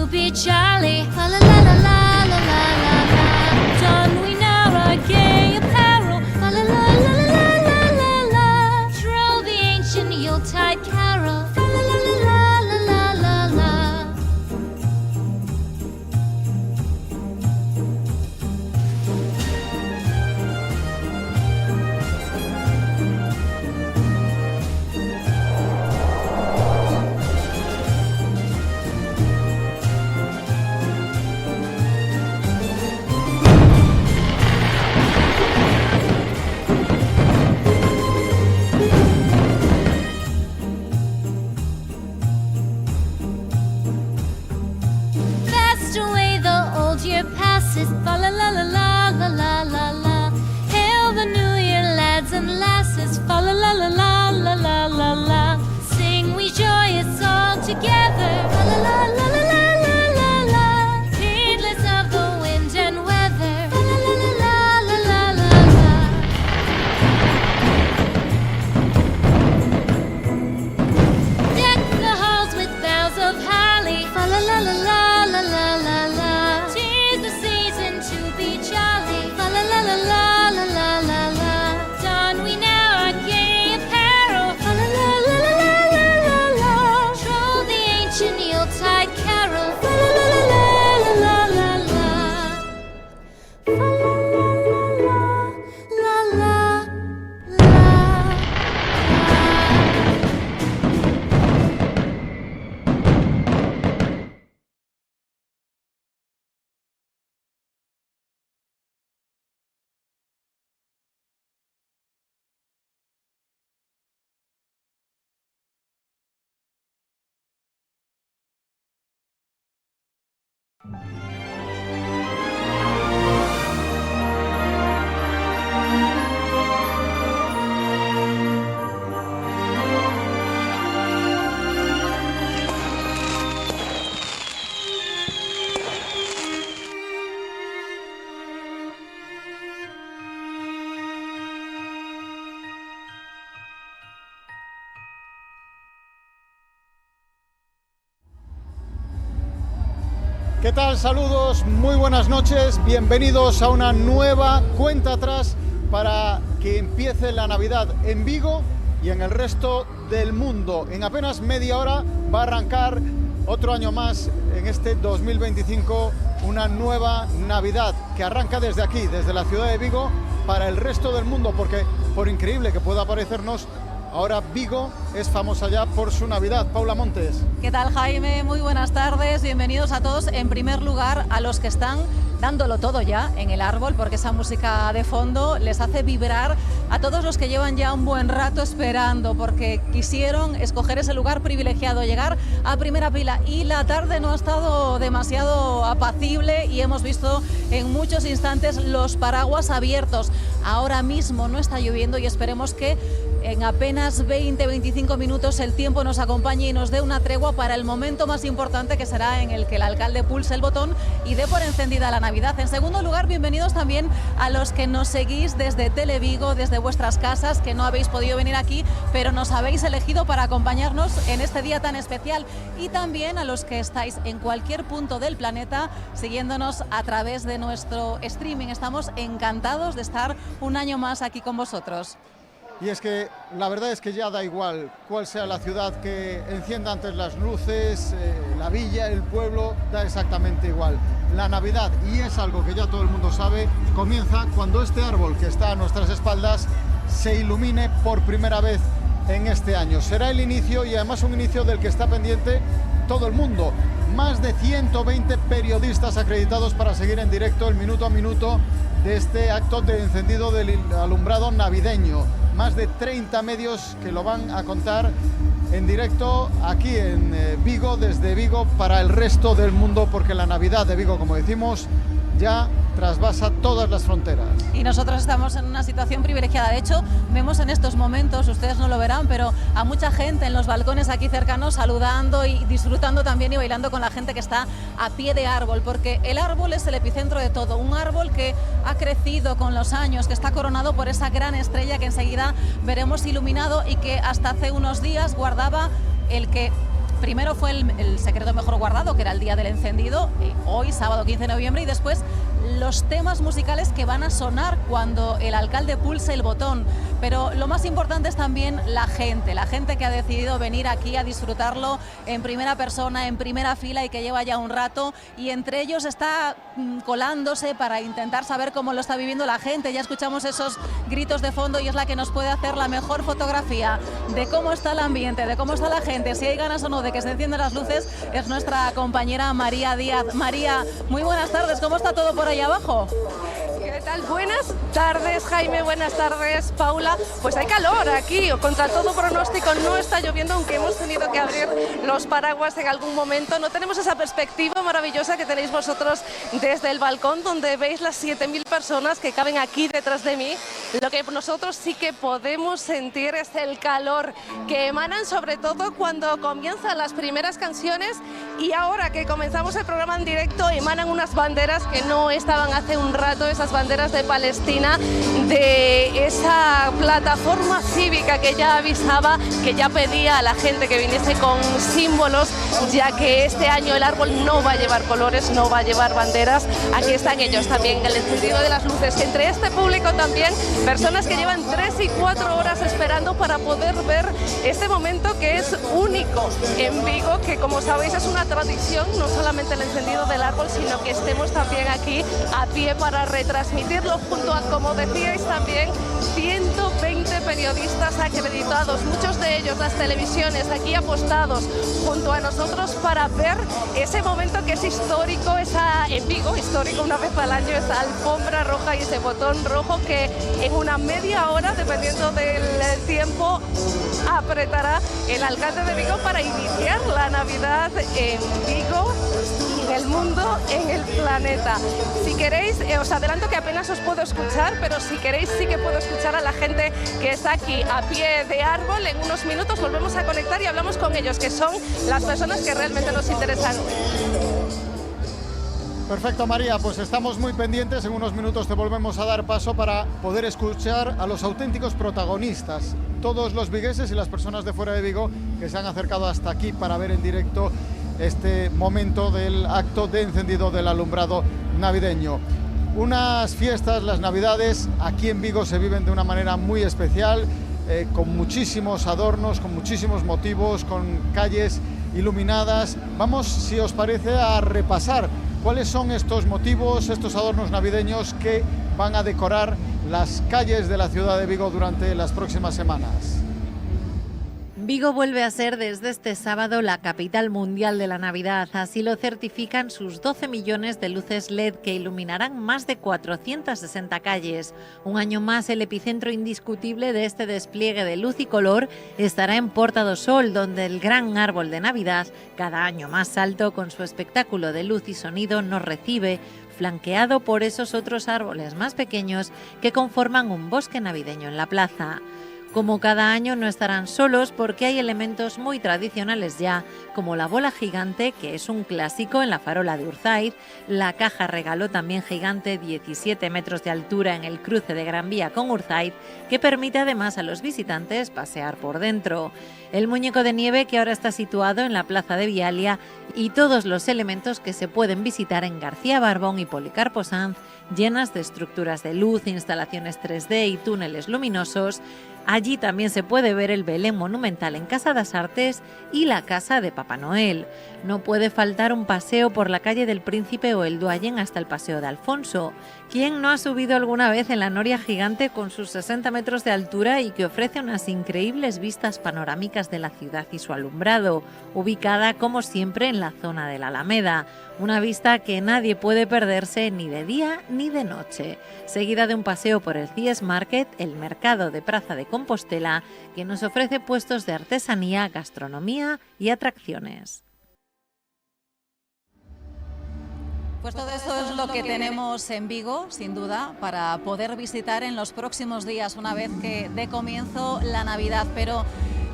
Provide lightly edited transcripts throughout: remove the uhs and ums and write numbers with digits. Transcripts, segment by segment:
to be jolly. La la la la la la la la la. Don we now our gay apparel. La la la la la la la la. Throw the ancient Yuletide carol. La la la la la la la la. Fast away the old year passes. Fa la la la la la la la la. Hail the new year, lads and lasses. Fa la la la la la la la la. Sing we joyous all together. Fa la la la la la la la la. Heedless of the wind and weather. Fa la la la la la la la la. Deck the halls with boughs of holly. Fa la la la la la la la la. 'Tis the season to be jolly. Fa la la la la la la la la. Don we now our gay apparel. Fa la la la la la la la la. Troll the ancient Yuletide carol. Fa la la la la la la la. Fa la la la la la la. ¿Qué tal? Saludos, muy buenas noches, bienvenidos a una nueva cuenta atrás para que empiece la Navidad en Vigo y en el resto del mundo. En apenas media hora va a arrancar otro año más en este 2025, una nueva Navidad que arranca desde aquí, desde la ciudad de Vigo, para el resto del mundo, porque por increíble que pueda parecernos, ahora Vigo es famosa ya por su Navidad. Paula Montes. ¿Qué tal, Jaime? Muy buenas tardes, bienvenidos a todos. En primer lugar, a los que están dándolo todo ya en el árbol, porque esa música de fondo les hace vibrar a todos los que llevan ya un buen rato esperando, porque quisieron escoger ese lugar privilegiado, llegar a primera fila, y la tarde no ha estado demasiado apacible y hemos visto en muchos instantes los paraguas abiertos. Ahora mismo no está lloviendo y esperemos que en apenas 20-25 minutos el tiempo nos acompañe y nos dé una tregua para el momento más importante, que será en el que el alcalde pulse el botón y dé por encendida la Navidad. En segundo lugar, bienvenidos también a los que nos seguís desde Televigo, desde vuestras casas, que no habéis podido venir aquí, pero nos habéis elegido para acompañarnos en este día tan especial, y también a los que estáis en cualquier punto del planeta siguiéndonos a través de nuestro streaming. Estamos encantados de estar un año más aquí con vosotros. Y es que la verdad es que ya da igual cuál sea la ciudad que encienda antes las luces, la villa, el pueblo, da exactamente igual. La Navidad, y es algo que ya todo el mundo sabe, comienza cuando este árbol que está a nuestras espaldas se ilumine por primera vez en este año. Será el inicio, y además un inicio del que está pendiente todo el mundo. Más de 120 periodistas acreditados para seguir en directo el minuto a minuto de este acto de encendido del alumbrado navideño. Más de 30 medios que lo van a contar en directo aquí en Vigo, desde Vigo para el resto del mundo, porque la Navidad de Vigo, como decimos, ya trasvasa todas las fronteras. Y nosotros estamos en una situación privilegiada. De hecho, vemos en estos momentos, ustedes no lo verán, pero a mucha gente en los balcones aquí cercanos saludando y disfrutando también y bailando con la gente que está a pie de árbol, porque el árbol es el epicentro de todo. Un árbol que ha crecido con los años, que está coronado por esa gran estrella que enseguida veremos iluminado y que hasta hace unos días guardaba el que Primero fue el secreto mejor guardado, que era el día del encendido, hoy, sábado 15 de noviembre, y después los temas musicales que van a sonar cuando el alcalde pulse el botón. Pero lo más importante es también la gente que ha decidido venir aquí a disfrutarlo en primera persona, en primera fila, y que lleva ya un rato, y entre ellos está colándose para intentar saber cómo lo está viviendo la gente. Ya escuchamos esos gritos de fondo y es la que nos puede hacer la mejor fotografía de cómo está el ambiente, de cómo está la gente, si hay ganas o no de que se enciendan las luces, es nuestra compañera María Díaz. María, muy buenas tardes, ¿cómo está todo por ahí abajo? ¿Qué tal? Buenas tardes, Jaime, buenas tardes, Paula. Pues hay calor aquí, contra todo pronóstico no está lloviendo, aunque hemos tenido que abrir los paraguas en algún momento. No tenemos esa perspectiva maravillosa que tenéis vosotros desde el balcón, donde veis las 7.000 personas que caben aquí detrás de mí. Lo que nosotros sí que podemos sentir es el calor que emanan, sobre todo cuando comienzan las primeras canciones, y ahora que comenzamos el programa en directo emanan unas banderas que no estaban hace un rato, esas banderas de Palestina, de esa plataforma cívica que ya avisaba, que ya pedía a la gente que viniese con símbolos, ya que este año el árbol no va a llevar colores, no va a llevar banderas. Aquí están ellos también, el encendido de las luces. Entre este público también personas que llevan 3 y 4 horas esperando para poder ver este momento que es único en Vigo, que como sabéis es una tradición, no solamente el encendido del árbol, sino que estemos también aquí a pie para retransmitirlo junto a, como decíais también, 120 periodistas acreditados, muchos de ellos las televisiones aquí apostados junto a nosotros para ver ese momento que es histórico, en Vigo, histórico una vez al año, esa alfombra roja y ese botón rojo que en una media hora, dependiendo del tiempo, apretará el alcalde de Vigo para iniciar la Navidad en Vigo, en el mundo, en el planeta. Si queréis, os adelanto que apenas os puedo escuchar, pero si queréis sí que puedo escuchar a la gente que está aquí a pie de árbol. En unos minutos volvemos a conectar y hablamos con ellos, que son las personas que realmente nos interesan. Perfecto, María, pues estamos muy pendientes. En unos minutos te volvemos a dar paso para poder escuchar a los auténticos protagonistas, todos los vigueses y las personas de fuera de Vigo que se han acercado hasta aquí para ver en directo este momento del acto de encendido del alumbrado navideño. Unas fiestas, las Navidades, aquí en Vigo se viven de una manera muy especial, con muchísimos adornos, con muchísimos motivos, con calles iluminadas. Vamos, si os parece, a repasar cuáles son estos motivos, estos adornos navideños que van a decorar las calles de la ciudad de Vigo durante las próximas semanas. Vigo vuelve a ser desde este sábado la capital mundial de la Navidad. Así lo certifican sus 12 millones de luces LED que iluminarán más de 460 calles. Un año más, el epicentro indiscutible de este despliegue de luz y color estará en Porta do Sol, donde el gran árbol de Navidad, cada año más alto, con su espectáculo de luz y sonido, nos recibe, flanqueado por esos otros árboles más pequeños que conforman un bosque navideño en la plaza. Como cada año no estarán solos porque hay elementos muy tradicionales ya, como la bola gigante, que es un clásico en la farola de Urzáiz, la caja regalo también gigante, 17 metros de altura en el cruce de Gran Vía con Urzáiz, que permite además a los visitantes pasear por dentro. El muñeco de nieve, que ahora está situado en la plaza de Vialia, y todos los elementos que se pueden visitar en García Barbón y Policarpo Sanz, llenas de estructuras de luz, instalaciones 3D y túneles luminosos. Allí también se puede ver el Belén monumental en Casa das Artes y la casa de Papá Noel. No puede faltar un paseo por la calle del Príncipe o el Duayen hasta el Paseo de Alfonso. ¿Quién no ha subido alguna vez en la noria gigante con sus 60 metros de altura y que ofrece unas increíbles vistas panorámicas de la ciudad y su alumbrado, ubicada como siempre en la zona de la Alameda? Una vista que nadie puede perderse ni de día ni de noche, seguida de un paseo por el CIES Market, el mercado de Praza de Compostela, que nos ofrece puestos de artesanía, gastronomía y atracciones. Pues todo esto es lo que tenemos en Vigo, sin duda, para poder visitar en los próximos días, una vez que dé comienzo la Navidad. Pero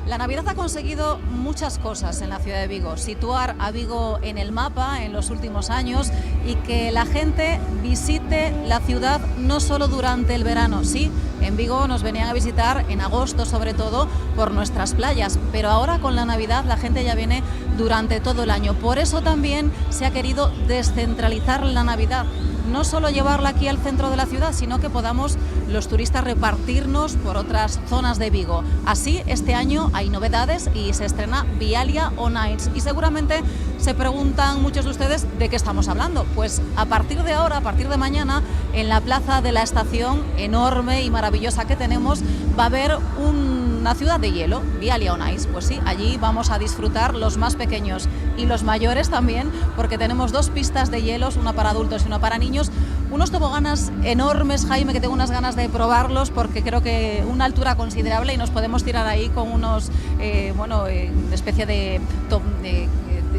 La Navidad ha conseguido muchas cosas en la ciudad de Vigo, situar a Vigo en el mapa en los últimos años y que la gente visite la ciudad no solo durante el verano, sí, en Vigo nos venían a visitar en agosto sobre todo por nuestras playas, pero ahora con la Navidad la gente ya viene durante todo el año. Por eso también se ha querido descentralizar la Navidad, no solo llevarla aquí al centro de la ciudad, sino que podamos los turistas repartirnos por otras zonas de Vigo. Así, este año hay novedades y se estrena Vialia on Ice. Y seguramente se preguntan muchos de ustedes de qué estamos hablando. Pues a partir de ahora, a partir de mañana, en la plaza de la estación enorme y maravillosa que tenemos, va a haber una ciudad de hielo, Vialia on Ice. Pues sí, allí vamos a disfrutar los más pequeños y los mayores también, porque tenemos 2 pistas de hielos, una para adultos y una para niños, unos toboganas enormes, Jaime, que tengo unas ganas de probarlos porque creo que una altura considerable y nos podemos tirar ahí con unos, especie de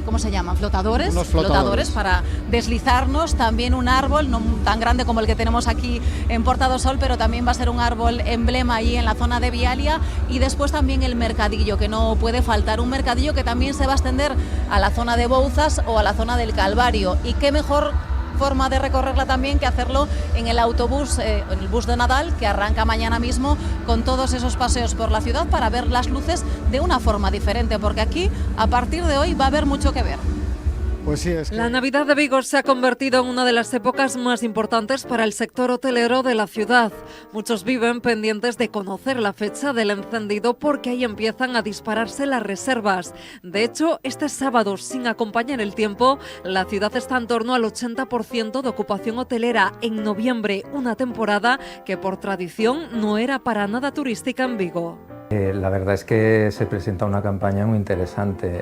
¿cómo se llaman? ¿Flotadores? Unos flotadores para deslizarnos. También un árbol, no tan grande como el que tenemos aquí en Porta do Sol, pero también va a ser un árbol emblema allí en la zona de Vialia. Y después también el mercadillo, que no puede faltar. Un mercadillo que también se va a extender a la zona de Bouzas o a la zona del Calvario. Y qué mejor forma de recorrerla también que hacerlo en el autobús, en el bus de Nadal, que arranca mañana mismo con todos esos paseos por la ciudad para ver las luces de una forma diferente, porque aquí a partir de hoy va a haber mucho que ver. Pues sí, es que... La Navidad de Vigo se ha convertido en una de las épocas más importantes para el sector hotelero de la ciudad. Muchos viven pendientes de conocer la fecha del encendido porque ahí empiezan a dispararse las reservas. De hecho, este sábado, sin acompañar el tiempo, la ciudad está en torno al 80% de ocupación hotelera. En noviembre, una temporada que por tradición no era para nada turística en Vigo. La verdad es que se presenta una campaña muy interesante.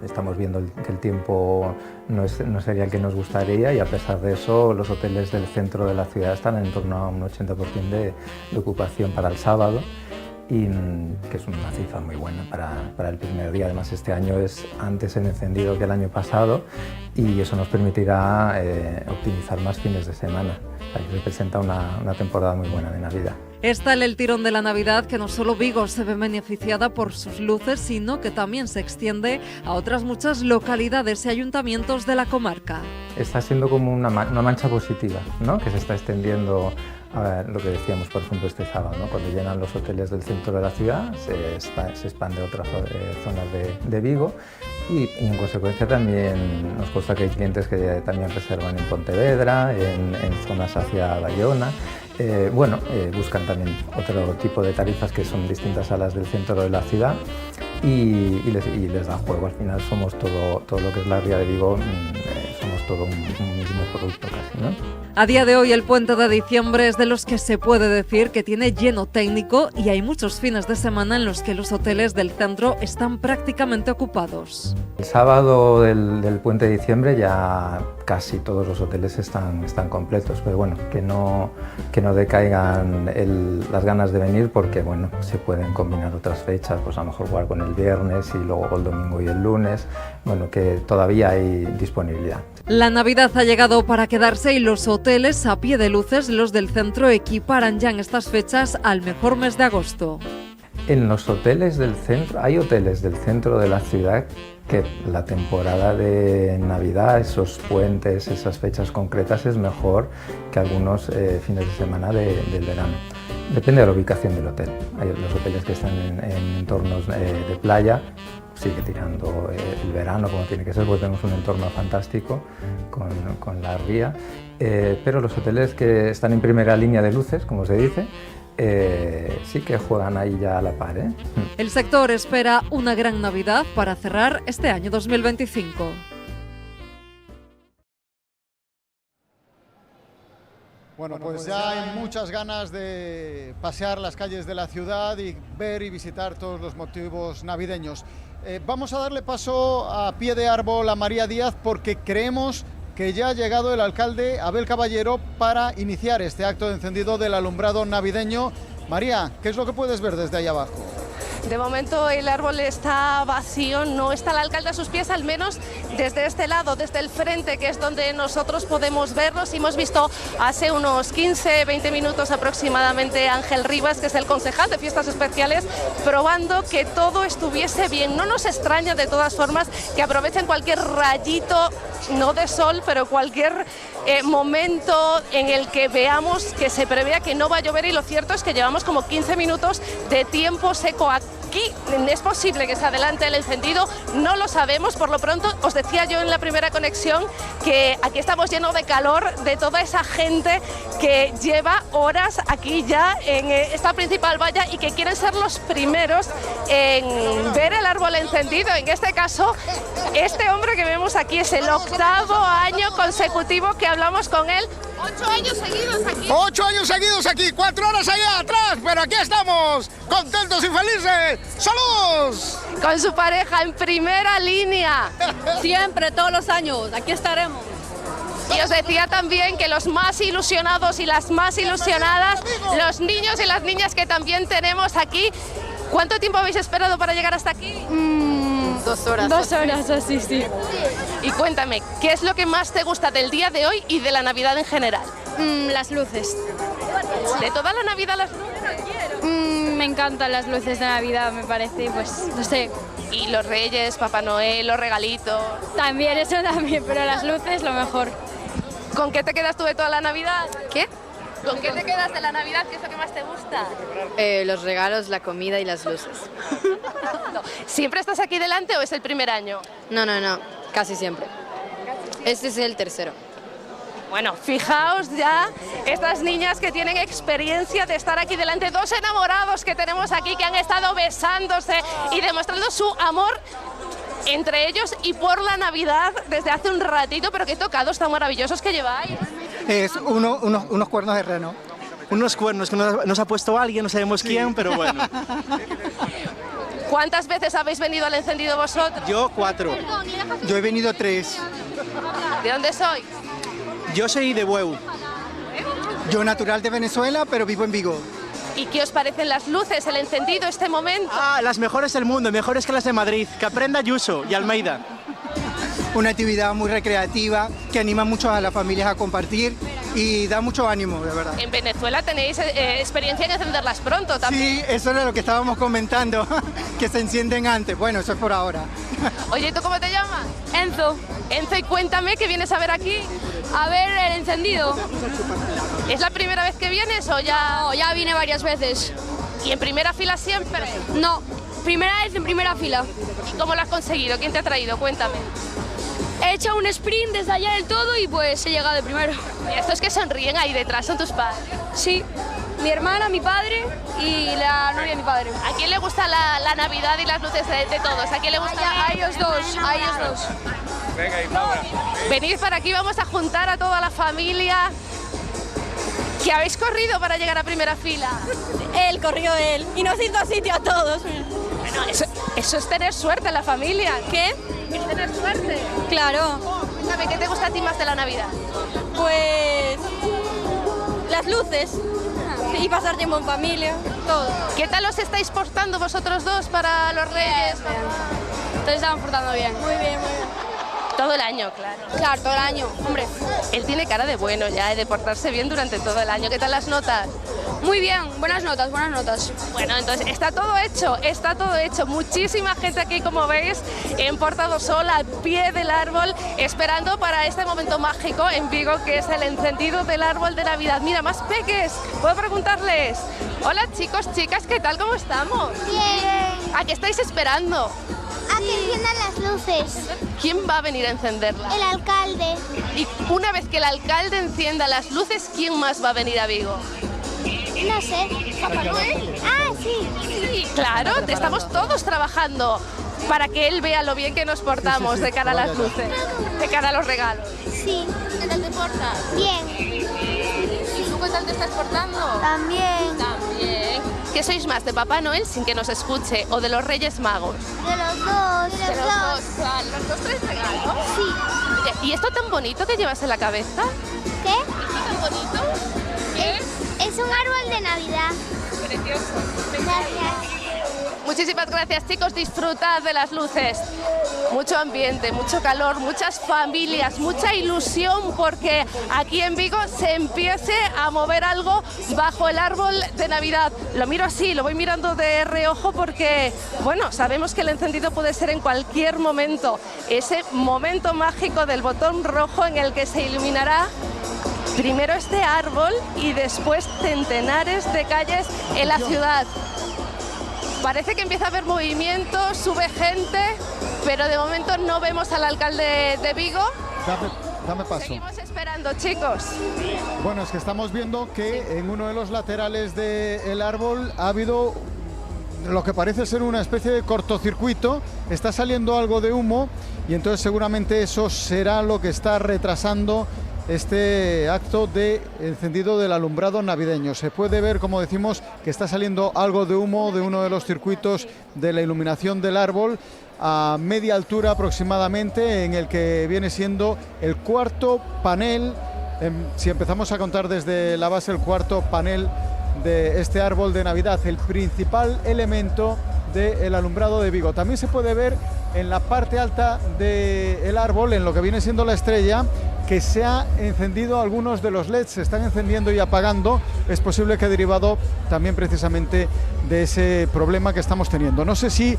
Estamos viendo que el tiempo no sería el que nos gustaría y a pesar de eso los hoteles del centro de la ciudad están en torno a un 80% de ocupación para el sábado, y que es una cifra muy buena para el primer día. Además, este año es antes en encendido que el año pasado y eso nos permitirá optimizar más fines de semana. Aquí se presenta una temporada muy buena de Navidad. Está el tirón de la Navidad, que no solo Vigo se ve beneficiada por sus luces, sino que también se extiende a otras muchas localidades y ayuntamientos de la comarca. Está siendo como una mancha positiva, ¿no? Que se está extendiendo a lo que decíamos, por ejemplo, este sábado, ¿no? Cuando llenan los hoteles del centro de la ciudad, se expande a otras zonas de Vigo y en consecuencia también nos consta que hay clientes que también reservan en Pontevedra, en zonas hacia Bayona. Buscan también otro tipo de tarifas que son distintas a las del centro de la ciudad y les da juego. Al final somos todo lo que es la ría de Vigo, somos todo un mismo producto casi, ¿no? A día de hoy el puente de diciembre es de los que se puede decir que tiene lleno técnico y hay muchos fines de semana en los que los hoteles del centro están prácticamente ocupados. El sábado del puente de diciembre ya casi todos los hoteles están completos, pero bueno, que no decaigan las ganas de venir porque bueno, se pueden combinar otras fechas, pues a lo mejor jugar con el viernes y luego el domingo y el lunes, bueno, que todavía hay disponibilidad. La Navidad ha llegado para quedarse y los hoteles a pie de luces, los del centro, equiparan ya en estas fechas al mejor mes de agosto. En los hoteles del centro, hay hoteles del centro de la ciudad que la temporada de Navidad, esos puentes, esas fechas concretas es mejor que algunos fines de semana del verano. Depende de la ubicación del hotel. Hay los hoteles que están en entornos de playa, sigue tirando el verano como tiene que ser, porque tenemos un entorno fantástico con la ría, pero los hoteles que están en primera línea de luces, como se dice, sí que juegan ahí ya a la par, ¿eh? El sector espera una gran Navidad para cerrar este año 2025. Bueno, pues ya hay muchas ganas de pasear las calles de la ciudad y ver y visitar todos los motivos navideños. Vamos a darle paso a pie de árbol a María Díaz porque creemos que ya ha llegado el alcalde Abel Caballero para iniciar este acto de encendido del alumbrado navideño. María, ¿qué es lo que puedes ver desde ahí abajo? De momento el árbol está vacío, no está el alcalde a sus pies, al menos desde este lado, desde el frente, que es donde nosotros podemos verlos. Hemos visto hace unos 15-20 minutos aproximadamente a Ángel Rivas, que es el concejal de Fiestas Especiales, probando que todo estuviese bien. No nos extraña de todas formas que aprovechen cualquier rayito, no de sol, pero cualquier momento en el que veamos que se prevea que no va a llover, y lo cierto es que llevamos como 15 minutos de tiempo seco aquí. ¿Es posible que se adelante el encendido? No lo sabemos. Por lo pronto, os decía yo en la primera conexión que aquí estamos llenos de calor de toda esa gente que lleva horas aquí ya en esta principal valla y que quieren ser los primeros en ver el árbol encendido. En este caso, este hombre que vemos aquí es el 8º año consecutivo que hablamos con él. 8 años seguidos aquí. 8 años seguidos aquí, 4 horas allá atrás, pero aquí estamos, contentos y felices. ¡Saludos! Con su pareja en primera línea. Siempre, todos los años, aquí estaremos. Y os decía también que los más ilusionados y las más ilusionadas, los niños y las niñas que también tenemos aquí. ¿Cuánto tiempo habéis esperado para llegar hasta aquí? 2 horas. 2 horas, así, sí. Y cuéntame, ¿qué es lo que más te gusta del día de hoy y de la Navidad en general? Las luces. ¿De toda la Navidad las luces? Me encantan las luces de Navidad, me parece, pues, no sé. Y los Reyes, Papá Noel, los regalitos. También, eso también, pero las luces lo mejor. ¿Con qué te quedas tú de toda la Navidad? ¿Qué? ¿Con qué te quedas de la Navidad? ¿Qué es lo que más te gusta? Los regalos, la comida y las luces. ¿Siempre estás aquí delante o es el primer año? No, casi siempre. Este es el tercero. Bueno, fijaos ya estas niñas que tienen experiencia de estar aquí delante, 2 enamorados que tenemos aquí que han estado besándose y demostrando su amor entre ellos y por la Navidad desde hace un ratito, pero qué tocados tan maravillosos que lleváis. Es unos cuernos de reno. Unos cuernos que nos ha puesto alguien, no sabemos quién, pero bueno. ¿Cuántas veces habéis venido al encendido vosotros? Yo 4. Yo he venido 3. ¿De dónde sois? Yo soy de Bueu. Yo natural de Venezuela, pero vivo en Vigo. ¿Y qué os parecen las luces, el encendido, este momento? Las mejores del mundo, mejores que las de Madrid, que aprenda Ayuso y Almeida. Una actividad muy recreativa que anima mucho a las familias a compartir y da mucho ánimo, de verdad. En Venezuela tenéis experiencia en encenderlas pronto también. Sí, eso era lo que estábamos comentando, que se encienden antes. Bueno, eso es por ahora. Oye, ¿tú cómo te llamas? Enzo, Enzo, y cuéntame, ¿qué vienes a ver aquí? a ver el encendido. ¿Es la primera vez que vienes o ya...? No, ya vine varias veces. ¿Y en primera fila siempre? No, primera vez en primera fila. ¿Y cómo lo has conseguido? ¿Quién te ha traído? Cuéntame. He hecho un sprint desde allá del todo y pues he llegado de primero. Y estos que sonríen ahí detrás son tus padres. Sí, mi hermana, mi padre y la novia de mi padre. ¿A quién le gusta la Navidad y las luces de todos? ¿A quién le gusta? A ellos dos, a ellos dos. Venid para aquí, vamos a juntar a toda la familia. ¿Que habéis corrido para llegar a primera fila? Él corrió él y nos hizo sitio a todos. Bueno, eso es tener suerte en la familia. ¿Qué? Es tener suerte. Claro, Cuéntame, ¿qué te gusta a ti más de la Navidad? pues las luces y pasar tiempo en familia, todo. ¿Qué tal os estáis portando vosotros dos para los Reyes? Entonces estamos portando bien. Muy bien, muy bien. Todo el año, claro. Claro, todo el año, hombre. Él tiene cara de bueno ya, de portarse bien durante todo el año. ¿Qué tal las notas? Muy bien, buenas notas, buenas notas. Bueno, entonces está todo hecho, está todo hecho. Muchísima gente aquí, como veis, en Portadosol, al pie del árbol, esperando para este momento mágico en Vigo, que es el encendido del árbol de Navidad. Mira, más peques, puedo preguntarles. Hola chicos, chicas, ¿qué tal? ¿Cómo estamos? Bien. ¿A qué estáis esperando? A que enciendan las luces. ¿Quién va a venir a encenderlas? El alcalde. Y una vez que el alcalde encienda las luces, ¿quién más va a venir a Vigo? No sé. ¿Papá Noel? Ah, sí. Sí, claro, estamos todos trabajando para que él vea lo bien que nos portamos de cara a las luces, de cara a los regalos. Sí. ¿Qué tal te portas? Bien. ¿Y tú qué tal te estás portando? También. También. ¿Qué sois más, de Papá Noel sin que nos escuche o de los Reyes Magos? De los dos. De los dos. Claro, los dos traes regalos. Sí. Oye, ¿y esto tan bonito que llevas en la cabeza? ¿Qué? ¿Esto tan bonito? ¿Qué es? Es un árbol de Navidad. Precioso. Gracias. Muchísimas gracias, chicos, disfrutad de las luces. Mucho ambiente, mucho calor, muchas familias, mucha ilusión porque aquí en Vigo se empiece a mover algo bajo el árbol de Navidad. Lo miro así, lo voy mirando de reojo porque, bueno, sabemos que el encendido puede ser en cualquier momento. Ese momento mágico del botón rojo en el que se iluminará primero este árbol y después centenares de calles en la ciudad. Parece que empieza a haber movimiento, sube gente, pero de momento no vemos al alcalde de Vigo. Dame paso. Seguimos esperando, chicos. Bueno, es que estamos viendo que en uno de los laterales del árbol ha habido lo que parece ser una especie de cortocircuito, está saliendo algo de humo y entonces seguramente eso será lo que está retrasando este acto de encendido del alumbrado navideño. Se puede ver, como decimos, que está saliendo algo de humo de uno de los circuitos de la iluminación del árbol a media altura aproximadamente, en el que viene siendo el cuarto panel, si empezamos a contar desde la base, el cuarto panel de este árbol de Navidad, el principal elemento del alumbrado de Vigo. También se puede ver en la parte alta del árbol, en lo que viene siendo la estrella, que se ha encendido algunos de los LEDs, se están encendiendo y apagando. Es posible que derivado también precisamente de ese problema que estamos teniendo. No sé si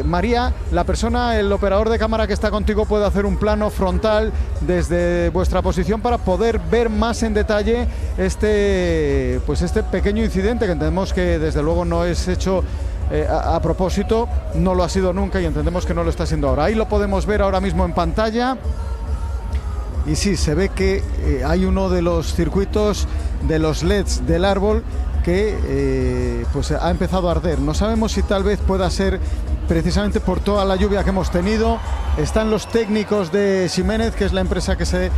María, la persona, el operador de cámara que está contigo, puede hacer un plano frontal desde vuestra posición para poder ver más en detalle este pequeño incidente, que entendemos que desde luego no es hecho a propósito, no lo ha sido nunca y entendemos que no lo está siendo ahora. Ahí lo podemos ver ahora mismo en pantalla. Y sí, se ve que hay uno de los circuitos de los LEDs del árbol que pues ha empezado a arder. No sabemos si tal vez pueda ser precisamente por toda la lluvia que hemos tenido. Están los técnicos de Ximénez, que es la empresa que se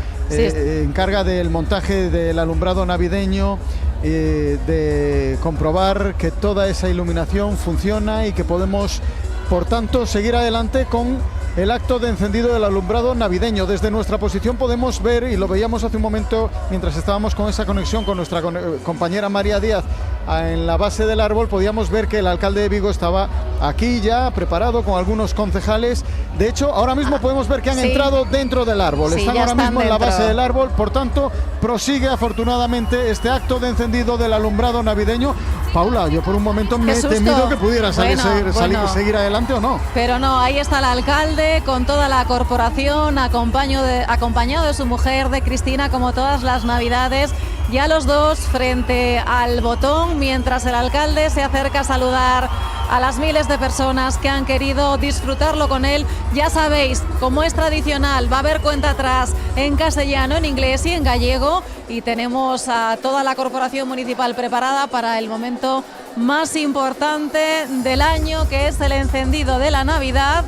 encarga del montaje del alumbrado navideño, de comprobar que toda esa iluminación funciona y que podemos, por tanto, seguir adelante con el acto de encendido del alumbrado navideño. Desde nuestra posición podemos ver, y lo veíamos hace un momento mientras estábamos con esa conexión con nuestra compañera María Díaz en la base del árbol, podíamos ver que el alcalde de Vigo estaba aquí ya preparado con algunos concejales. De hecho, ahora mismo podemos ver que han entrado dentro del árbol, están ahora mismo en la base del árbol, por tanto prosigue afortunadamente este acto de encendido del alumbrado navideño. Paula, yo por un momento me he temido que pudiera seguir adelante o no. Pero no, ahí está el alcalde con toda la corporación, acompañado de su mujer, de Cristina, como todas las navidades. Ya los dos frente al botón, mientras el alcalde se acerca a saludar a las miles de personas que han querido disfrutarlo con él. Ya sabéis, como es tradicional, va a haber cuenta atrás en castellano, en inglés y en gallego, y tenemos a toda la corporación municipal preparada para el momento más importante del año, que es el encendido de la Navidad.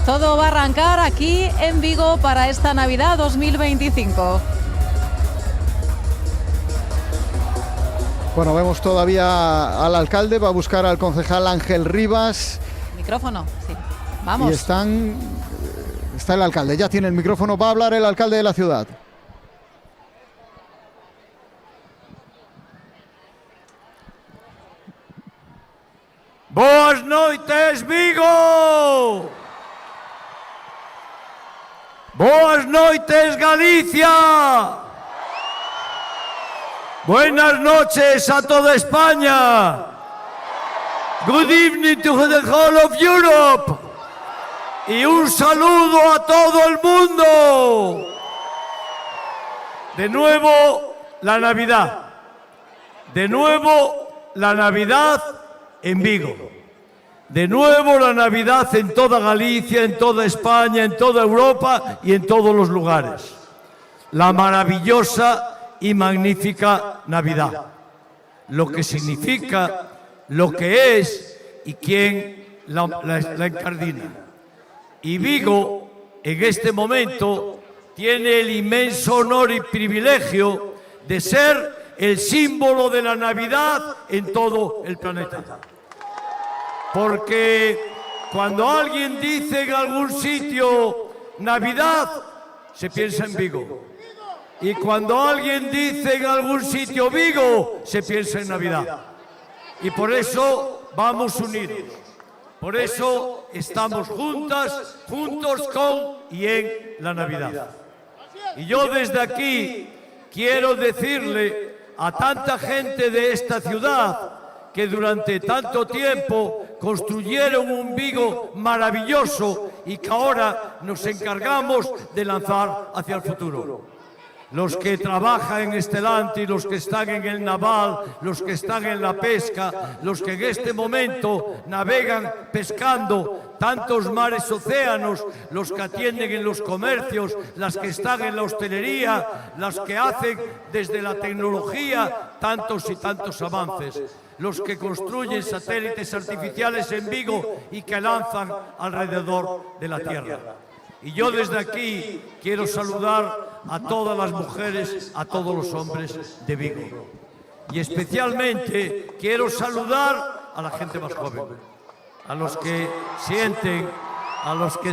Todo va a arrancar aquí en Vigo para esta Navidad 2025. Bueno, vemos todavía al alcalde, va a buscar al concejal Ángel Rivas. Micrófono, sí. Vamos. Y está el alcalde, ya tiene el micrófono, va a hablar el alcalde de la ciudad. Boas noites, Vigo! Boas noites, Galicia! Buenas noches a toda España. Good evening to the whole of Europe. Y un saludo a todo el mundo. De nuevo la Navidad. De nuevo la Navidad en Vigo. De nuevo la Navidad en toda Galicia, en toda España, en toda Europa y en todos los lugares. La maravillosa y magnífica Navidad, lo que significa, lo que es y quién la encardina. Y Vigo, en este momento, tiene el inmenso honor y privilegio de ser el símbolo de la Navidad en todo el planeta. Porque cuando alguien dice en algún sitio Navidad, se piensa en Vigo. Y cuando alguien dice en algún sitio Vigo, se piensa en Navidad. Y por eso vamos unidos. Por eso estamos juntas, juntos con y en la Navidad. Y yo desde aquí quiero decirle a tanta gente de esta ciudad que durante tanto tiempo construyeron un Vigo maravilloso y que ahora nos encargamos de lanzar hacia el futuro. Los que trabajan en Stellantis, los que están en el naval, los que están en la pesca, los que en este momento navegan pescando tantos mares, océanos, los que atienden en los comercios, las que están en la hostelería, las que hacen desde la tecnología tantos y tantos avances, los que construyen satélites artificiales en Vigo y que lanzan alrededor de la Tierra. Y yo desde aquí quiero saludar a todas las mujeres, a todos los hombres de Vigo. Y especialmente quiero saludar a la gente más joven, a los que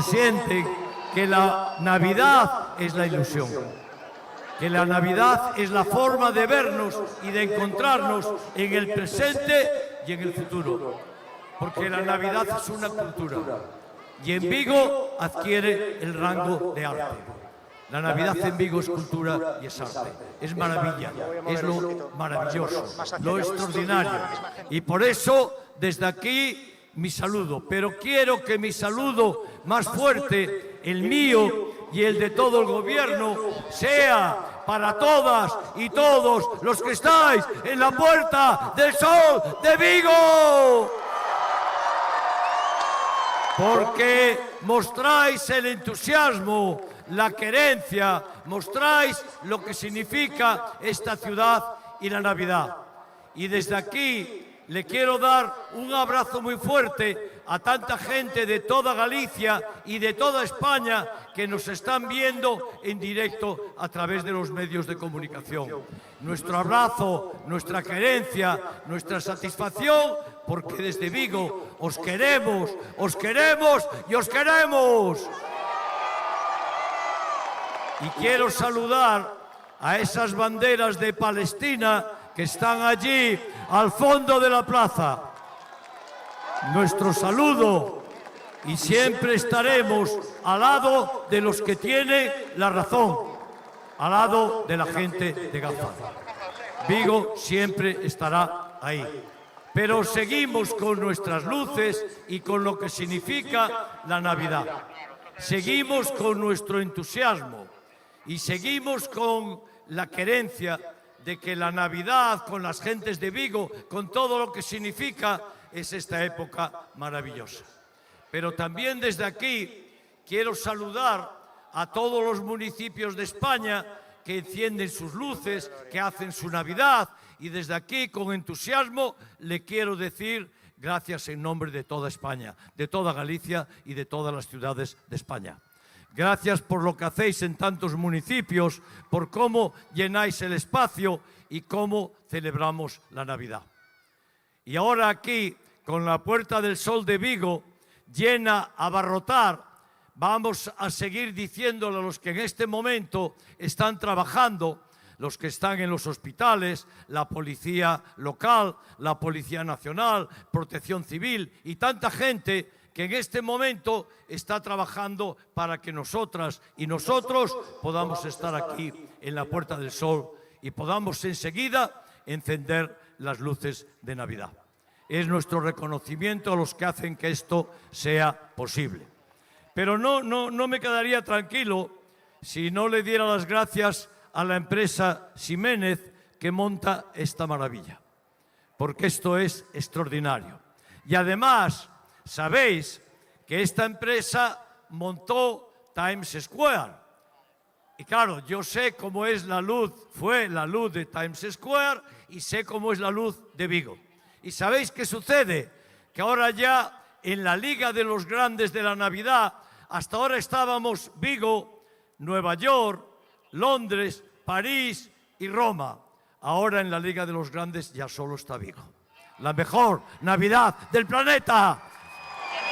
sienten que la Navidad es la ilusión, que la Navidad es la forma de vernos y de encontrarnos en el presente y en el futuro. Porque la Navidad es una cultura. Y en Vigo adquiere el rango de arte. La Navidad en Vigo es cultura y es arte. Es maravilla, es lo maravilloso, lo extraordinario. Y por eso, desde aquí, mi saludo. Pero quiero que mi saludo más fuerte, el mío y el de todo el gobierno, sea para todas y todos los que estáis en la Puerta del Sol de Vigo. Porque mostráis el entusiasmo, la querencia, mostráis lo que significa esta ciudad y la Navidad. Y desde aquí le quiero dar un abrazo muy fuerte a tanta gente de toda Galicia y de toda España que nos están viendo en directo a través de los medios de comunicación. Nuestro abrazo, nuestra querencia, nuestra satisfacción, porque desde Vigo os queremos y os queremos. Y quiero saludar a esas banderas de Palestina que están allí al fondo de la plaza. Nuestro saludo, y siempre estaremos al lado de los que tienen la razón, al lado de la gente de Gaza. Vigo siempre estará ahí. Pero seguimos con nuestras luces y con lo que significa la Navidad. Seguimos con nuestro entusiasmo y seguimos con la querencia de que la Navidad, con las gentes de Vigo, con todo lo que significa, es esta época maravillosa. Pero también desde aquí quiero saludar a todos los municipios de España que encienden sus luces, que hacen su Navidad, y desde aquí, con entusiasmo, le quiero decir gracias en nombre de toda España, de toda Galicia y de todas las ciudades de España. Gracias por lo que hacéis en tantos municipios, por cómo llenáis el espacio y cómo celebramos la Navidad. Y ahora aquí, con la Puerta del Sol de Vigo llena a abarrotar, vamos a seguir diciéndole a los que en este momento están trabajando, los que están en los hospitales, la policía local, la Policía Nacional, Protección Civil y tanta gente que en este momento está trabajando para que nosotras y nosotros podamos estar aquí en la Puerta del Sol y podamos enseguida encender las luces de Navidad. Es nuestro reconocimiento a los que hacen que esto sea posible. Pero no me quedaría tranquilo si no le diera las gracias a la empresa Ximénez que monta esta maravilla, porque esto es extraordinario. Y además, sabéis que esta empresa montó Times Square. Y claro, yo sé cómo es la luz, fue la luz de Times Square y sé cómo es la luz de Vigo. ¿Y sabéis qué sucede? Que ahora ya en la Liga de los Grandes de la Navidad, hasta ahora estábamos Vigo, Nueva York, Londres, París y Roma. Ahora en la Liga de los Grandes ya solo está Vigo. La mejor Navidad del planeta.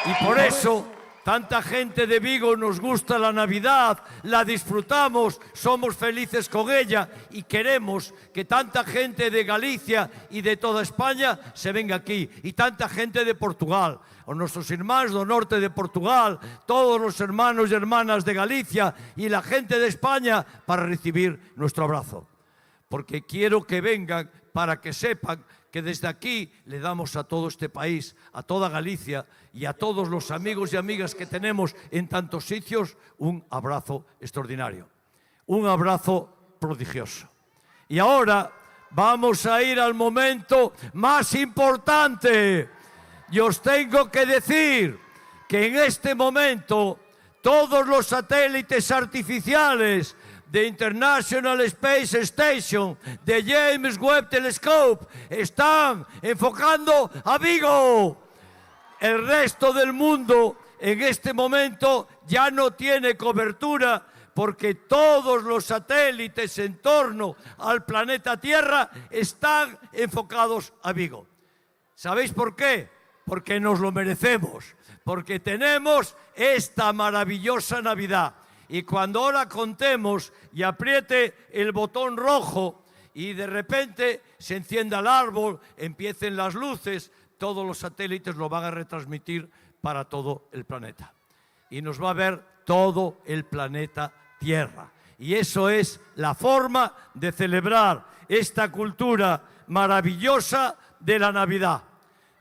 Y por eso Tanta gente de Vigo nos gusta la Navidad, la disfrutamos, somos felices con ella y queremos que tanta gente de Galicia y de toda España se venga aquí, y tanta gente de Portugal, o nuestros hermanos del norte de Portugal, todos los hermanos y hermanas de Galicia y la gente de España para recibir nuestro abrazo. Porque quiero que vengan para que sepan que desde aquí le damos a todo este país, a toda Galicia y a todos los amigos y amigas que tenemos en tantos sitios, un abrazo extraordinario, un abrazo prodigioso. Y ahora vamos a ir al momento más importante. Y os tengo que decir que en este momento todos los satélites artificiales de International Space Station, de James Webb Telescope, están enfocando a Vigo. El resto del mundo en este momento ya no tiene cobertura porque todos los satélites en torno al planeta Tierra están enfocados a Vigo. ¿Sabéis por qué? Porque nos lo merecemos, porque tenemos esta maravillosa Navidad. Y cuando ahora contemos y apriete el botón rojo y de repente se encienda el árbol, empiecen las luces, todos los satélites lo van a retransmitir para todo el planeta. Y nos va a ver todo el planeta Tierra. Y eso es la forma de celebrar esta cultura maravillosa de la Navidad.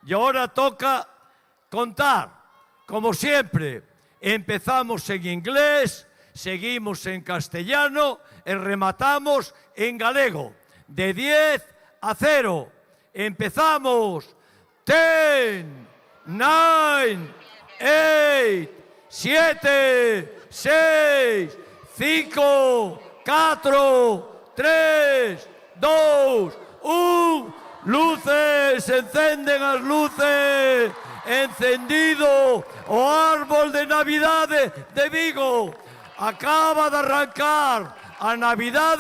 Y ahora toca contar, como siempre. Empezamos en inglés, seguimos en castellano y rematamos en galego. De 10 a 0. Empezamos. 10, 9, 8, 7, 6, 5, 4, 3, 2, 1. Luces, encenden as luces. Encendido o árbol de Navidad de Vigo. Acaba de arrancar a Navidad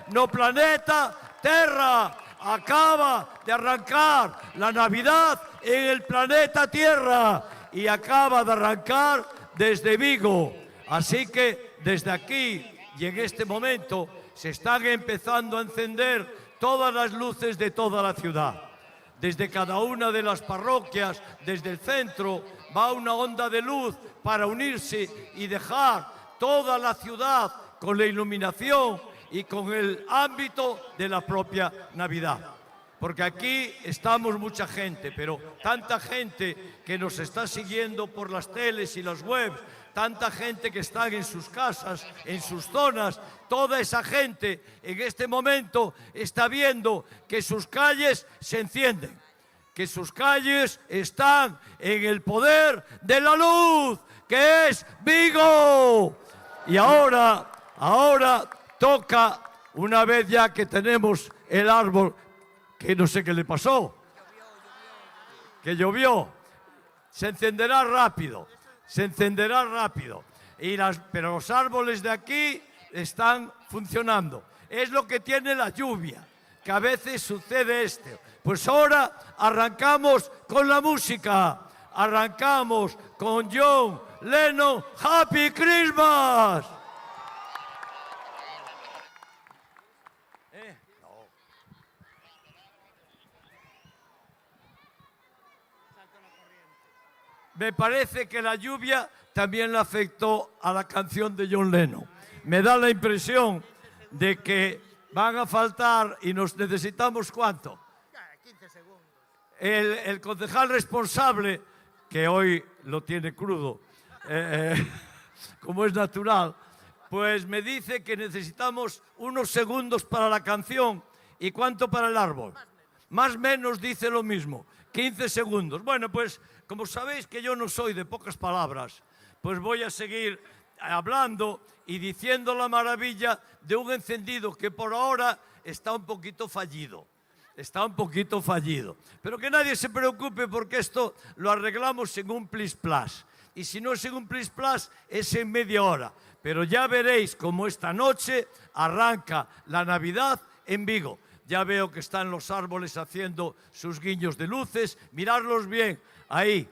no planeta Terra. Acaba de arrancar la Navidad en el planeta Tierra y acaba de arrancar desde Vigo. Así que desde aquí y en este momento se están empezando a encender todas las luces de toda la ciudad. Desde cada una de las parroquias, desde el centro, va una onda de luz para unirse y dejar toda la ciudad con la iluminación y con el ámbito de la propia Navidad. Porque aquí estamos mucha gente, pero tanta gente que nos está siguiendo por las teles y las webs, tanta gente que está en sus casas, en sus zonas, toda esa gente en este momento está viendo que sus calles se encienden, que sus calles están en el poder de la luz, que es Vigo. Y ahora toca, una vez ya que tenemos el árbol, que no sé qué le pasó, que llovió, se encenderá rápido. Pero los árboles de aquí están funcionando. Es lo que tiene la lluvia, que a veces sucede esto. Pues ahora arrancamos con la música. Arrancamos con John Lennon, Happy Christmas. Me parece que la lluvia también le afectó a la canción de John Lennon. Me da la impresión de que van a faltar y nos necesitamos ¿cuánto? 15 segundos. El concejal responsable, que hoy lo tiene crudo, como es natural, pues me dice que necesitamos unos segundos para la canción. ¿Y cuánto para el árbol? Más o menos dice lo mismo, 15 segundos. Bueno, pues como sabéis que yo no soy de pocas palabras, pues voy a seguir hablando y diciendo la maravilla de un encendido que por ahora está un poquito fallido. Pero que nadie se preocupe porque esto lo arreglamos en un plis-plas. Y si no es en un plis-plas, es en media hora. Pero ya veréis cómo esta noche arranca la Navidad en Vigo. Ya veo que están los árboles haciendo sus guiños de luces. Miradlos bien, ahí,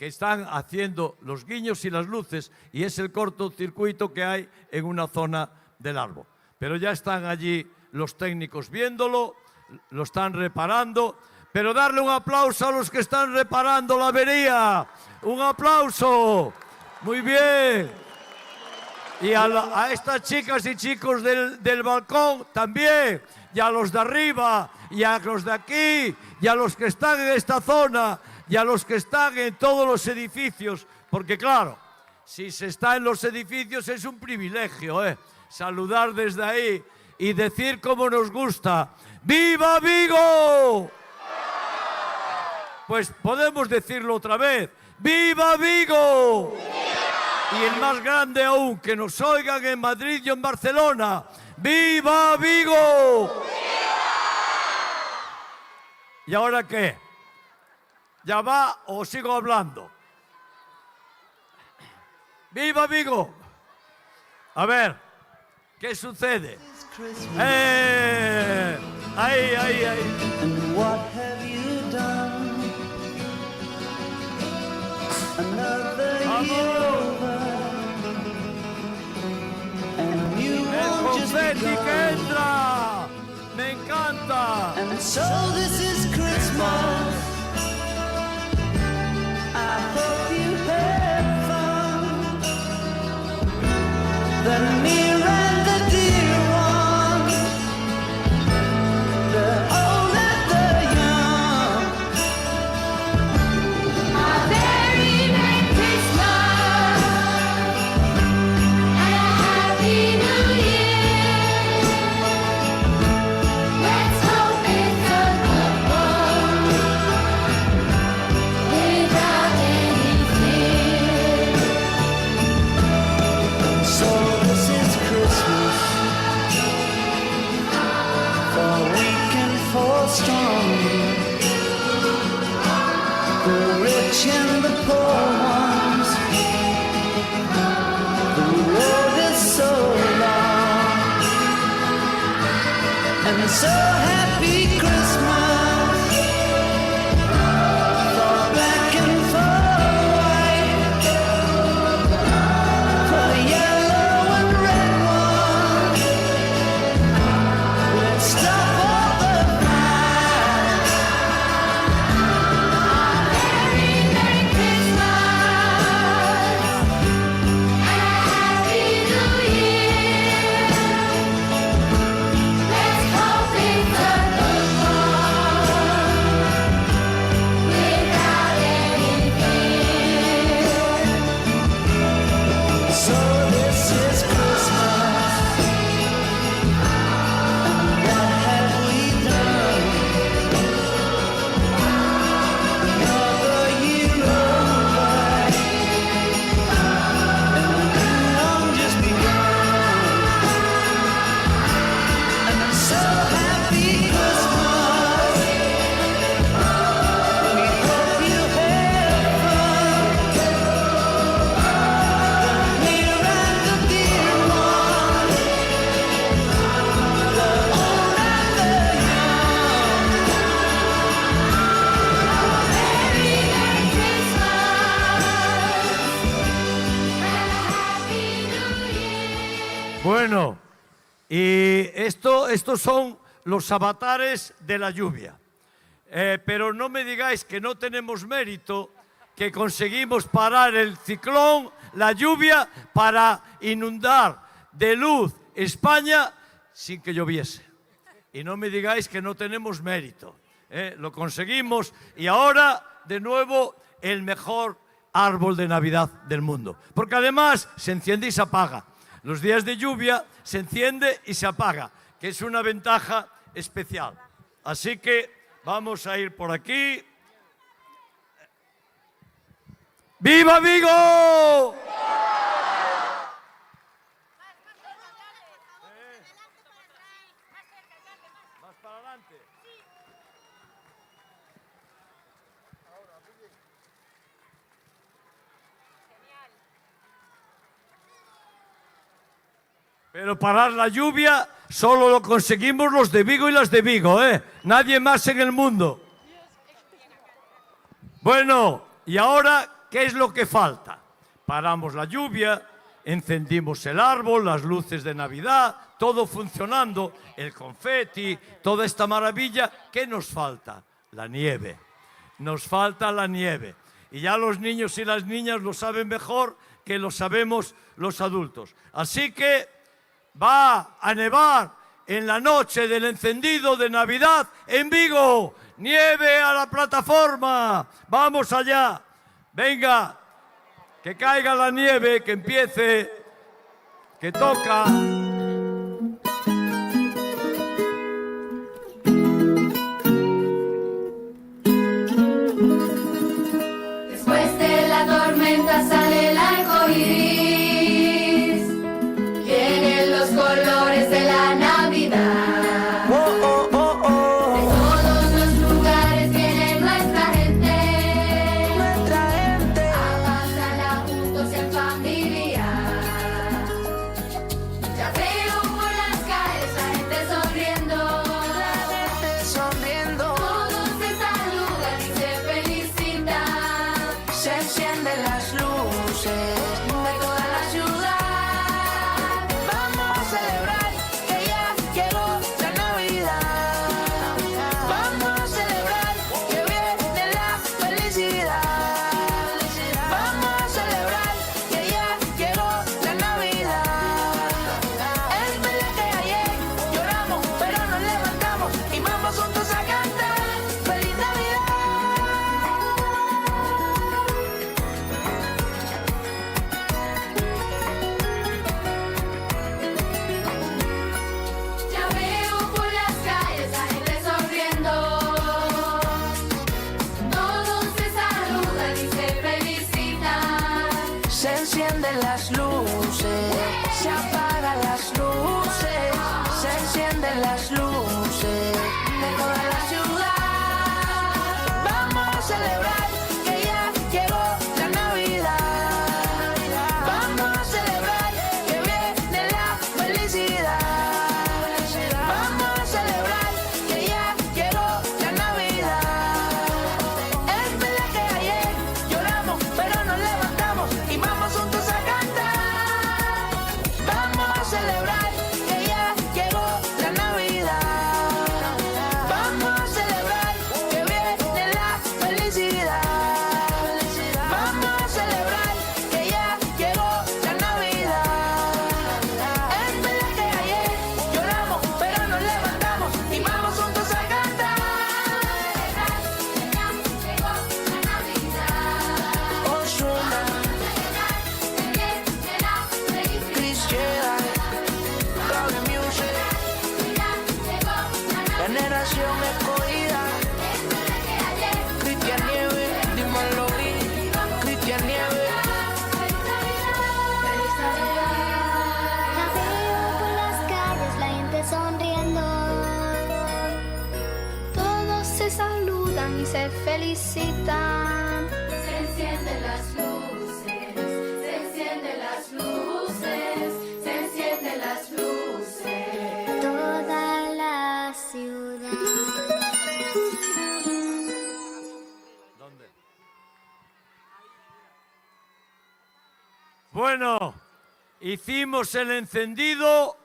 que están haciendo los guiños y las luces, y es el cortocircuito que hay en una zona del árbol. Pero ya están allí los técnicos viéndolo, lo están reparando, pero darle un aplauso a los que están reparando la avería. ¡Un aplauso! Muy bien. Y a estas chicas y chicos del balcón también, y a los de arriba, y a los de aquí, y a los que están en esta zona, y a los que están en todos los edificios, porque claro, si se está en los edificios es un privilegio, saludar desde ahí y decir cómo nos gusta. ¡Viva Vigo! Pues podemos decirlo otra vez. ¡Viva Vigo! Y el más grande aún, que nos oigan en Madrid y en Barcelona. ¡Viva Vigo! ¿Y ahora qué? ¿Ya va o sigo hablando? ¡Viva Vigo! A ver, ¿qué sucede? ¡Ahí, ahí, ahí! And what have you done? Another year over, and you won't just be ¡El confeti gone. que entra! ¡Me encanta! And so this is Christmas. I hope you had fun. The near and the dear one, the old and the young. A very Merry Christmas and a Happy New Year. Let's hope it's a good one without any fear. So this is Christmas, for weak and for strong, the rich and the poor ones. The road is so long, and so happy Christmas, for black and for white, for yellow and red one. Let's stop all the fight. Very Merry Christmas and a Happy New Year. Let's hope it's a good one without any fear. So this is Christmas, and what have we done? Another year over, and the new one just begun. And I'm so happy Christmas. We hope you had fun. The near and the dear one, the old and the young. Very Merry Christmas and a Happy New Year. Bueno, y estos son los avatares de la lluvia. Pero no me digáis que no tenemos mérito, que conseguimos parar el ciclón, la lluvia, para inundar de luz España sin que lloviese. Y no me digáis que no tenemos mérito. Lo conseguimos y ahora, de nuevo, el mejor árbol de Navidad del mundo. Porque además se enciende y se apaga. Los días de lluvia se enciende y se apaga, que es una ventaja especial. Así que vamos a ir por aquí. ¡Viva Vigo! Más para adelante. Pero parar la lluvia solo lo conseguimos los de Vigo y las de Vigo, ¿eh? Nadie más en el mundo. Bueno, y ahora ¿qué es lo que falta? Paramos la lluvia, encendimos el árbol, las luces de Navidad, todo funcionando, el confeti, toda esta maravilla. ¿Qué nos falta? La nieve. Nos falta la nieve. Y ya los niños y las niñas lo saben mejor que lo sabemos los adultos. Así que va a nevar en la noche del encendido de Navidad en Vigo. ¡Nieve a la plataforma! ¡Vamos allá! Venga, que caiga la nieve, que empiece, que toca. Después de la tormenta sale el arco iris. Vienen los colores de la Navidad. De todos los lugares viene nuestra gente. A pasarla juntos en familia. Ya veo por las calles la gente sonriendo. Todos se saludan y se felicitan. Se encienden las luces de toda la ciudad. Vamos a celebrar que ya llegó la Navidad. Vamos a celebrar que viene la felicidad. Vamos a celebrar que ya llegó la Navidad. Es verdad que ayer lloramos, pero nos levantamos y vamos juntos a cantar. ¡Feliz Navidad! Ya veo por las calles a gente sonriendo. Todos se saludan y se felicitan. Se encienden las luces, se apagan las luces, se encienden las luces de toda la ciudad. Vamos a celebrar que ya llegó la Navidad. Vamos a celebrar que viene la felicidad. Vamos a celebrar que ya llegó la Navidad. Es verdad que ayer lloramos, pero nos levantamos y vamos juntos a cantar. Vamos a celebrar que ya llegó la Navidad. Vamos a celebrar que viene la felicidad. Vamos a celebrar que ya llegó la Navidad. Es verdad que ayer lloramos, pero nos levantamos y vamos juntos a cantar. Ozuna, Chris Jedi, Cable Music, Generación Escogida, Cristian Nieves, dímelo bien, Cristian Nieves. Ya veo por las calles la gente sonriendo. Todos se saludan y se felicitan. Se encienden las luces, se encienden las luces, se encienden las luces. Toda la ciudad. Bueno, hicimos el encendido,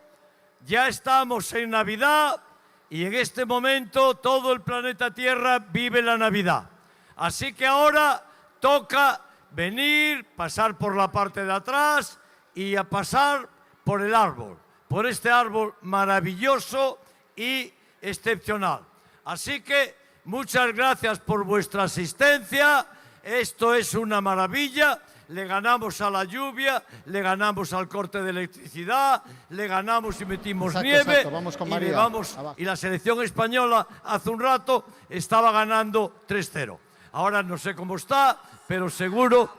ya estamos en Navidad y en este momento todo el planeta Tierra vive la Navidad. Así que ahora toca venir, pasar por la parte de atrás y a pasar por el árbol, por este árbol maravilloso y excepcional. Así que muchas gracias por vuestra asistencia, esto es una maravilla. Le ganamos a la lluvia, le ganamos al corte de electricidad, le ganamos y metimos Exacto, nieve. exacto. Vamos con y, María. le vamos- y la selección española hace un rato estaba ganando 3-0. Ahora no sé cómo está, pero seguro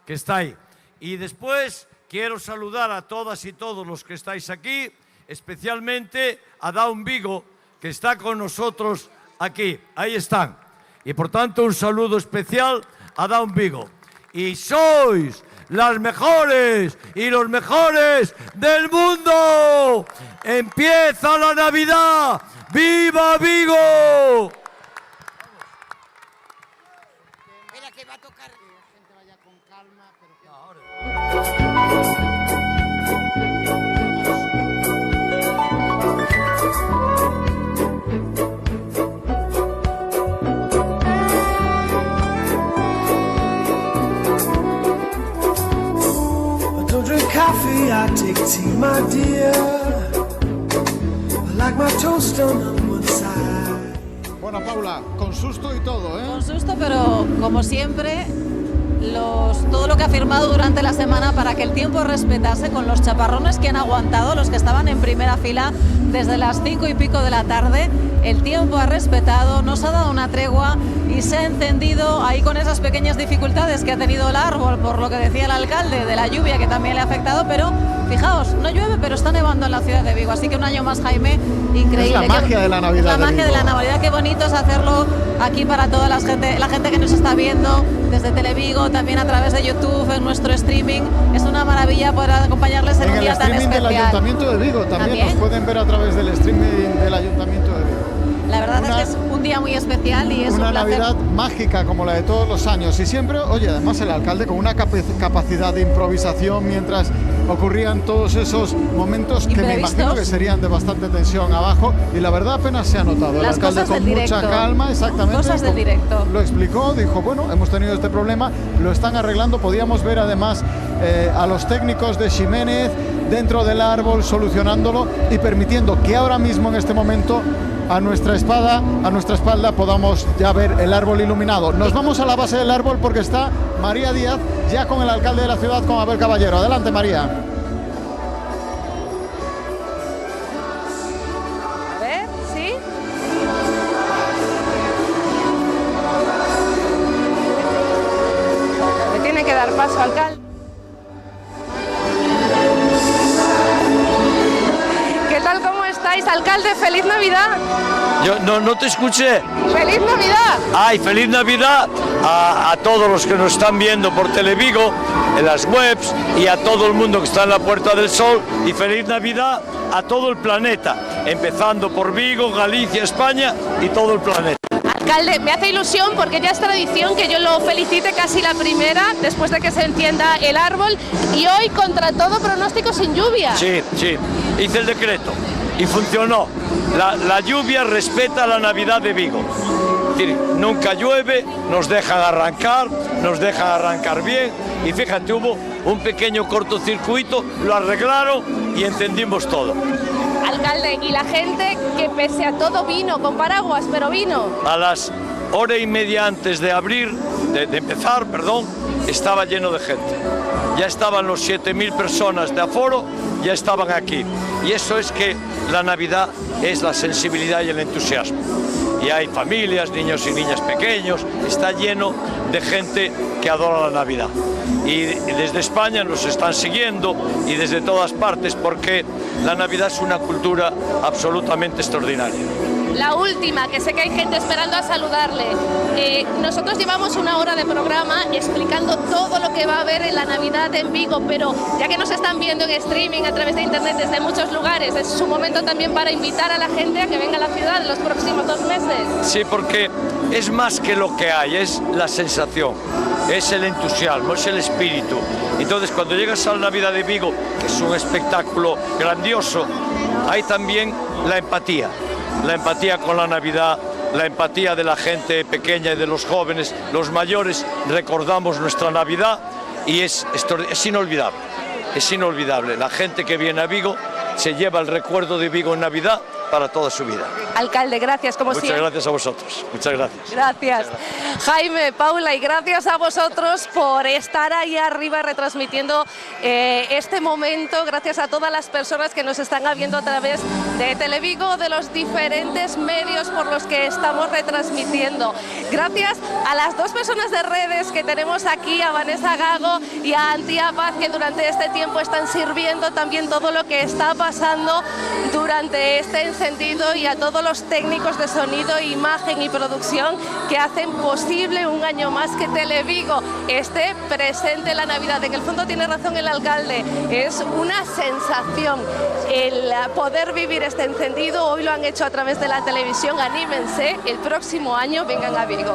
que está ahí. Y después quiero saludar a todas y todos los que estáis aquí, especialmente a Down Vigo, que está con nosotros aquí. Ahí están. Y por tanto un saludo especial a Down Vigo. Y sois las mejores y los mejores del mundo. Empieza la Navidad. ¡Viva Vigo! Espera, que va a tocar I don't drink coffee, I take tea, my dear. I like my toast on one side. Bueno, Paula, con susto y todo, ¿eh? Con susto, pero como siempre, todo lo que ha firmado durante la semana para que el tiempo respetase, con los chaparrones que han aguantado, los que estaban en primera fila desde las 5 y pico de la tarde. El tiempo ha respetado, nos ha dado una tregua y se ha encendido ahí con esas pequeñas dificultades que ha tenido el árbol, por lo que decía el alcalde, de la lluvia que también le ha afectado, pero fijaos, no llueve, pero está nevando en la ciudad de Vigo, así que un año más, Jaime, increíble. Es la magia de la Navidad. Es la magia de la Navidad, qué bonito es hacerlo aquí para toda la gente que nos está viendo desde Televigo, también a través de YouTube, en nuestro streaming. Es una maravilla poder acompañarles en un día tan especial. En el streaming del Ayuntamiento de Vigo también nos pueden ver a través del streaming del Ayuntamiento de Vigo. La verdad es que es un día muy especial y es una un placer. Navidad mágica como la de todos los años y siempre, oye, además el alcalde con una capacidad de improvisación mientras ocurrían todos esos momentos que me imagino que serían de bastante tensión abajo y la verdad apenas se ha notado. Las el alcalde con mucha calma, exactamente. Cosas del directo. Lo explicó, dijo, bueno, hemos tenido este problema, lo están arreglando. Podíamos ver además a los técnicos de Ximénez dentro del árbol solucionándolo y permitiendo que ahora mismo en este momento a nuestra espalda podamos ya ver el árbol iluminado. Nos vamos a la base del árbol porque está María Díaz ya con el alcalde de la ciudad, con Abel Caballero. Adelante, María. A ver, ¿sí? Me tiene que dar paso, alcalde. ¿Qué tal, cómo estáis, alcalde? ¡Feliz Navidad! Yo no te escuché. ¡Feliz Navidad! ¡Ay, feliz Navidad a todos los que nos están viendo por Televigo, en las webs y a todo el mundo que está en la Puerta del Sol! Y feliz Navidad a todo el planeta, empezando por Vigo, Galicia, España y todo el planeta. Alcalde, me hace ilusión porque ya es tradición que yo lo felicite casi la primera, después de que se encienda el árbol, y hoy, contra todo pronóstico, sin lluvia. Sí, hice el decreto y funcionó. La lluvia respeta la Navidad de Vigo. Es decir, nunca llueve, nos dejan arrancar bien, y fíjate, hubo un pequeño cortocircuito, lo arreglaron y encendimos todo. Alcalde, y la gente que pese a todo vino, con paraguas, pero vino. A las hora y media antes de empezar, estaba lleno de gente. Ya estaban los 7.000 personas de aforo, ya estaban aquí. Y eso es que la Navidad es la sensibilidad y el entusiasmo. Y hay familias, niños y niñas pequeños, está lleno de gente que adora la Navidad. Y desde España nos están siguiendo y desde todas partes, porque la Navidad es una cultura absolutamente extraordinaria. La última, que sé que hay gente esperando a saludarle. Nosotros llevamos una hora de programa explicando todo lo que va a haber en la Navidad en Vigo, pero ya que nos están viendo en streaming a través de internet desde muchos lugares, es su momento también para invitar a la gente a que venga a la ciudad en los próximos 2 meses. Sí, porque es más que lo que hay, es la sensación, es el entusiasmo, es el espíritu. Entonces, cuando llegas a la Navidad de Vigo, que es un espectáculo grandioso, hay también la empatía con la Navidad, la empatía de la gente pequeña y de los jóvenes, los mayores, recordamos nuestra Navidad y es inolvidable. La gente que viene a Vigo se lleva el recuerdo de Vigo en Navidad para toda su vida. Alcalde, gracias como siempre. Muchas gracias a vosotros, muchas gracias. Gracias. Jaime, Paula, y gracias a vosotros por estar ahí arriba retransmitiendo este momento. Gracias a todas las personas que nos están viendo a través de Televigo, de los diferentes medios por los que estamos retransmitiendo. Gracias a las 2 personas de redes que tenemos aquí, a Vanessa Gago y a Antía Paz, que durante este tiempo están sirviendo también todo lo que está pasando durante este encendido, y a todos los técnicos de sonido, imagen y producción que hacen posible un año más que Televigo esté presente en la Navidad. En el fondo tiene razón el alcalde, es una sensación el poder vivir este encendido. Hoy lo han hecho a través de la televisión, anímense, el próximo año vengan a Vigo.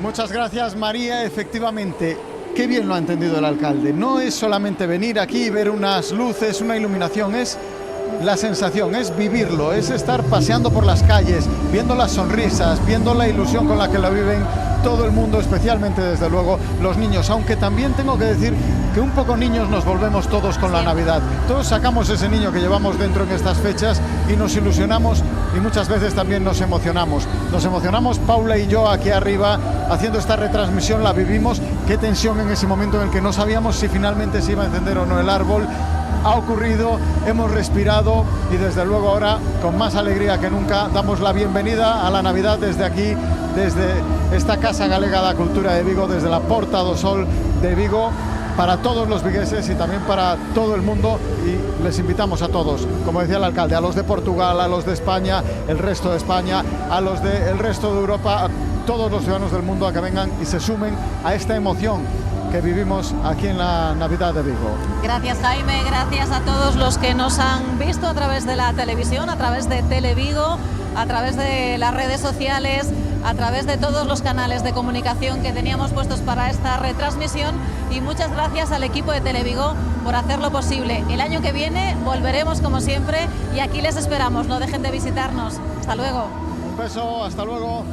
Muchas gracias, María. Efectivamente, qué bien lo ha entendido el alcalde. No es solamente venir aquí y ver unas luces, una iluminación, es la sensación, es vivirlo, es estar paseando por las calles, viendo las sonrisas, viendo la ilusión con la que la viven todo el mundo, especialmente desde luego los niños, aunque también tengo que decir que un poco niños nos volvemos todos con la Navidad. Todos sacamos ese niño que llevamos dentro en estas fechas y nos ilusionamos y muchas veces también nos emocionamos. Nos emocionamos, Paula y yo aquí arriba haciendo esta retransmisión, la vivimos. Qué tensión en ese momento en el que no sabíamos si finalmente se iba a encender o no el árbol. Ha ocurrido, hemos respirado y desde luego ahora con más alegría que nunca damos la bienvenida a la Navidad desde aquí, desde esta Casa Galega da Cultura de Vigo, desde la Porta do Sol de Vigo, para todos los vigueses y también para todo el mundo, y les invitamos a todos, como decía el alcalde, a los de Portugal, a los de España, el resto de España, a los del resto de Europa, a todos los ciudadanos del mundo a que vengan y se sumen a esta emoción que vivimos aquí en la Navidad de Vigo. Gracias, Jaime, gracias a todos los que nos han visto a través de la televisión, a través de Televigo, a través de las redes sociales, a través de todos los canales de comunicación que teníamos puestos para esta retransmisión, y muchas gracias al equipo de Televigo por hacerlo posible. El año que viene volveremos como siempre y aquí les esperamos, no dejen de visitarnos. Hasta luego. Un beso, hasta luego.